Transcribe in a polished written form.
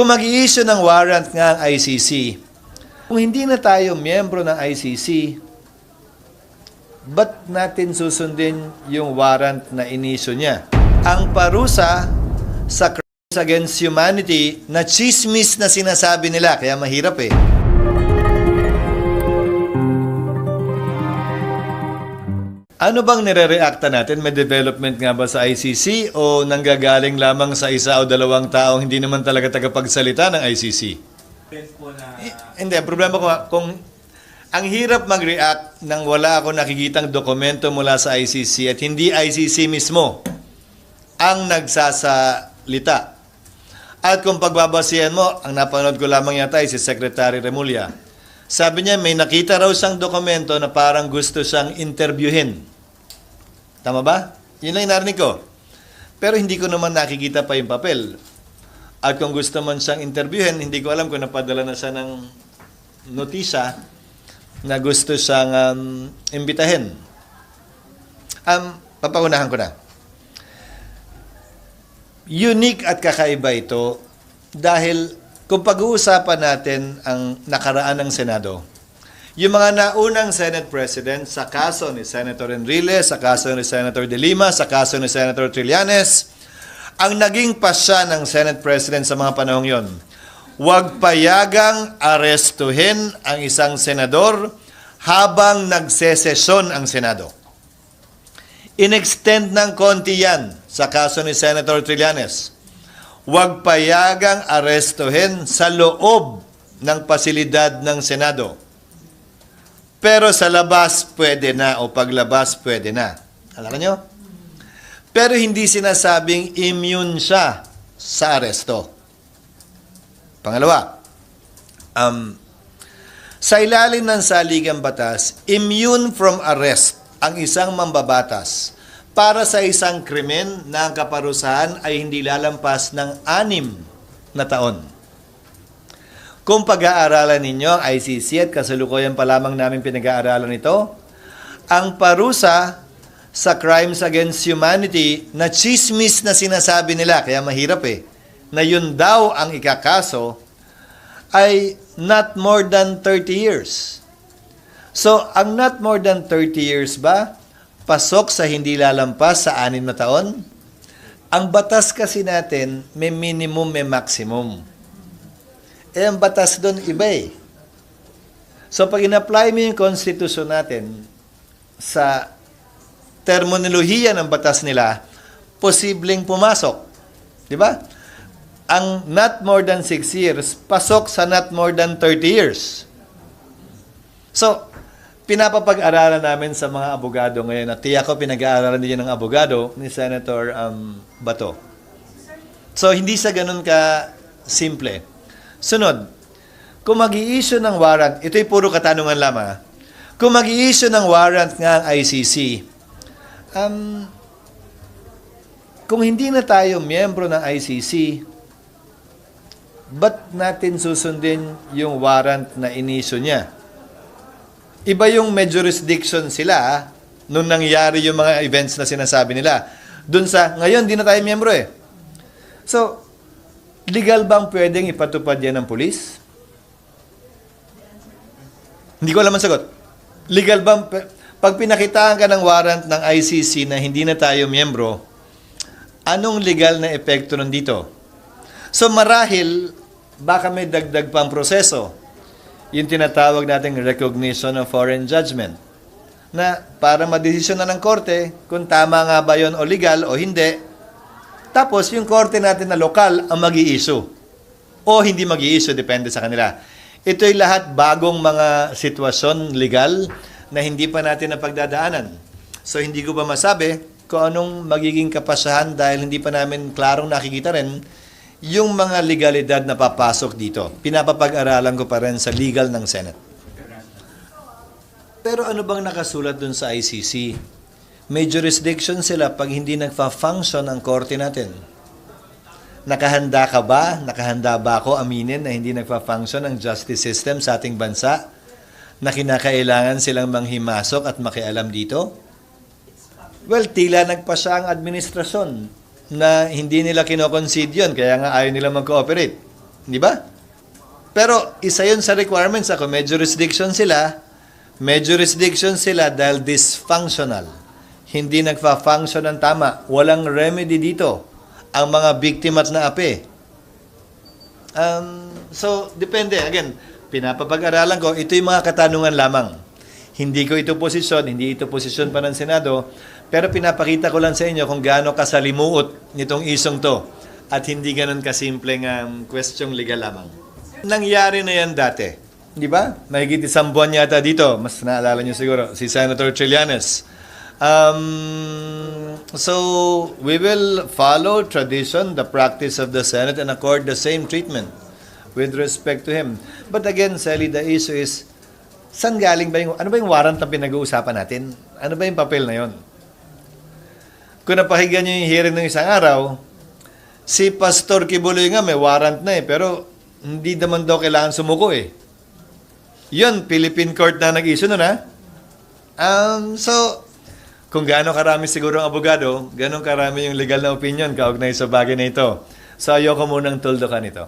Kung mag-i-issue ng warrant nga ang ICC, kung hindi na tayo miyembro ng ICC, ba't natin susundin yung warrant na in-issue niya? Ang parusa sa crimes against humanity na chismis na sinasabi nila, kaya mahirap eh. Ano bang nire-reacta natin? May development nga ba sa ICC o nanggagaling lamang sa isa o dalawang taong hindi naman talaga tagapagsalita ng ICC? Hindi, ang problema ko kung ang hirap mag-react nang wala ako nakikitang dokumento mula sa ICC at hindi ICC mismo ang nagsasalita. At kung pagbabasihan mo, ang napanood ko lamang yata ay si Secretary Remulla. Sabi niya may nakita raw siyang dokumento na parang gusto siyang interviewin. Tama ba? Yun lang yung narinig ko. Pero hindi ko naman nakikita pa yung papel. At kung gusto man siyang interviewin, hindi ko alam kung napadala na siya ng notisya na gusto siyang imbitahin. Papangunahan ko na. Unique at kakaiba ito dahil kung pag-uusapan natin ang nakaraan ng Senado, yung mga naunang Senate President sa kaso ni Senator Enrile, sa kaso ni Senator De Lima, sa kaso ni Senator Trillanes, ang naging pasya ng Senate President sa mga panahong yon, huwag payagang arestuhin ang isang senador habang nagsesesyon ang Senado. In-extend ng konti yan sa kaso ni Senator Trillanes. Huwag payagang arestuhin sa loob ng pasilidad ng Senado. Pero sa labas, pwede na, o paglabas, pwede na. Alam nyo? Pero hindi sinasabing immune siya sa aresto. Pangalawa, sa ilalim ng saligang batas, immune from arrest ang isang mambabatas para sa isang krimen na ang kaparusahan ay hindi lalampas ng 6 na taon. Kung pag-aaralan ninyo ang ICC at kasalukuyan pa lamang namin pinag-aaralan ito, ang parusa sa crimes against humanity na chismis na sinasabi nila, kaya mahirap eh, na yun daw ang ikakaso, ay not more than 30 years. So, ang not more than 30 years ba, pasok sa hindi lalampas sa 6 na taon? Ang batas kasi natin, may minimum, may maximum. Eh, ang batas doon iba eh. So, pag in-apply mo yung constitution natin sa terminolohiya ng batas nila, posibleng pumasok. Di ba? Ang not more than 6 years, pasok sa not more than 30 years. So, pinapapag-aralan namin sa mga abogado ngayon, at tiyak ko pinag-aaralan din ng abogado ni Senator Bato. So, hindi sa ganun ka simple. Sunod, kung mag-i-issue ng warrant, ito'y puro katanungan lamang. Kung mag-i-issue ng warrant nga ang ICC, kung hindi na tayo miyembro ng ICC, ba't natin susundin yung warrant na in-issue niya? Iba yung may jurisdiction sila nung nangyari yung mga events na sinasabi nila. Doon sa, ngayon, di na tayo miyembro eh. So, legal bang pwedeng ipatupad yan ng pulis? Hindi ko alam ang sagot. Legal bang, pag pinakitaan ka ng warrant ng ICC na hindi na tayo miyembro, anong legal na epekto nandito? So marahil, baka may dagdag pang proseso. Yung tinatawag nating recognition of foreign judgment. Na para madesisyon na ng korte kung tama nga ba yun o legal o hindi. Tapos, yung korte natin na lokal ang mag-i-issue. O hindi mag-i-issue, depende sa kanila. Ito'y lahat bagong mga sitwasyon legal na hindi pa natin napagdadaanan. So, hindi ko pa masabi kung anong magiging kapasahan dahil hindi pa namin klarong nakikita rin yung mga legalidad na papasok dito. Pinapapag-aralan ko pa rin sa legal ng Senate. Pero ano bang nakasulat dun sa ICC? May jurisdiction sila pag hindi nagfa-function ang korte natin. Nakahanda ka ba? Nakahanda ba ako aminin na hindi nagfa-function ang justice system sa ating bansa? Na kinakailangan silang manghimasok at makialam dito? Well, tila nagpasya ang administrasyon na hindi nila kinoconcede yun, kaya nga ayaw nila mag-cooperate. Di ba? Pero isa yun sa requirements. Ako, may jurisdiction sila dahil dysfunctional. Hindi nagfa-function ng tama. Walang remedy dito. Ang mga biktima at naapi. So, depende. Again, pinapapag-aralan ko, ito yung mga katanungan lamang. Hindi ko ito posisyon, hindi ito posisyon pa ng Senado, pero pinapakita ko lang sa inyo kung gaano kasalimuot nitong isong to at hindi ganun kasimpleng question legal lamang. Nangyari na yan dati. Di ba? Mahigit 1 buwan yata dito. Mas naalala nyo siguro, si Senator Trillanes. So, we will follow tradition, the practice of the Senate, and accord the same treatment with respect to him. But again, Sally, the issue is, saan galing ba ano ba yung warrant na pinag-uusapan natin? Ano ba yung papel na yon? Kung napakinggan nyo yung hearing ng isang araw, si Pastor Kibuloy nga may warrant na pero hindi naman daw kailangan sumuko Yun, Philippine Court na nag-issue nun So, kung gaano karami siguro ang abogado, gaano karami yung legal na opinion kaugnay sa bagay na ito. So, ayoko munang tuldukan ito.